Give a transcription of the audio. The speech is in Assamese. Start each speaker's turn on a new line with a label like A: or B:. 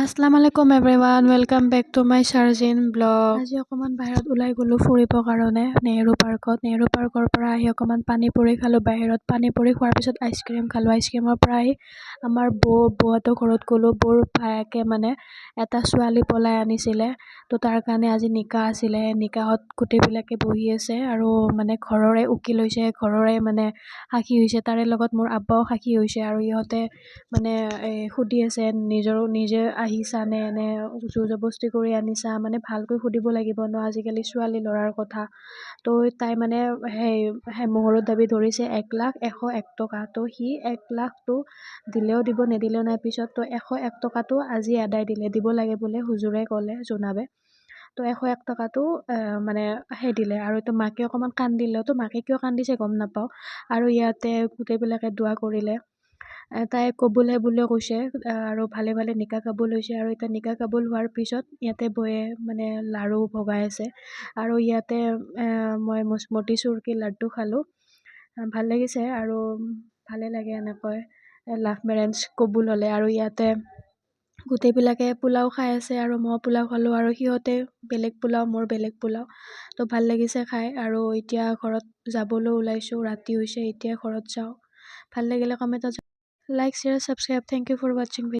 A: আসসালামু আলাইকুম everyone welcome back to my Sharjin blog. আজি অকণমান বাহিৰত ওলাই গ'লো ফুৰিবৰ কাৰণে নেহৰু পাৰ্কৰ পৰা আহি অকণমান পানী পুৰি খালোঁ বাহিৰত। পানী পুৰি খোৱাৰ পিছত আইচক্ৰীম খালোঁ। আইচক্ৰীমৰ পৰা আহি আমাৰ বৌহঁতৰ ঘৰত গ'লোঁ। বৌৰ ভায়েকে মানে এটা ছোৱালী পলাই আনিছিলে, তো তাৰ কাৰণে আজি নিকাহ আছিলে। নিকাহত গোটেইবিলাকে বহি আছে আৰু মানে ঘৰৰে উকিল হৈছে, ঘৰৰে মানে সাক্ষী হৈছে। তাৰে লগত মোৰ আব্বাও সাক্ষী হৈছে আৰু ইহঁতে মানে সুধি আছে নিজে আহিছা নে এনে জোৰ জবস্তি কৰি আনিছা, মানে ভালকৈ সুধিব লাগিব ন, আজিকালি ছোৱালী ল'ৰাৰ কথা। তো তাই মানে সেই মোহৰত দাবী ধৰিছে 1,01,01 টকা। তো সি 1 লাখটো দিলেও দিব নিদিলেও নাই, পিছত তো 101 টকাটো আজি আদায় দিব লাগে বোলে, হুজুৰে ক'লে জনাবে। তো 101 টকাটো মানে দিলে আৰু তো মাকে অকণমান কান্দিলে। তো মাকে কিয় কান্দিছে গম নাপাওঁ। আৰু ইয়াতে গোটেইবিলাকে দোৱা কৰিলে। তাই কবুল হে বুলিও কৈছে আৰু ভালে ভালে নিকাহ কাবুল হৈছে। আৰু এতিয়া নিকাহ কাবুল হোৱাৰ পিছত ইয়াতে বয়ে মানে লাড়ু ভগাই আছে আৰু ইয়াতে মই মটিচুৰ কি লাড্ডু খালোঁ। ভাল লাগিছে আৰু ভালে লাগে এনেকৈ লাভ মেৰেঞ্জ কবুল হ'লে। আৰু ইয়াতে গোটেইবিলাকে পোলাও খাই আছে আৰু মই পোলাও খালোঁ আৰু সিহঁতে বেলেগ পোলাও, মোৰ বেলেগ পোলাও। তো ভাল লাগিছে খাই। আৰু এতিয়া ঘৰত যাবলৈ ওলাইছোঁ, ৰাতি হৈছে, এতিয়া ঘৰত যাওঁ। ভাল লাগিলে কমেণ্টত like share subscribe. Thank you for ৱাচিং।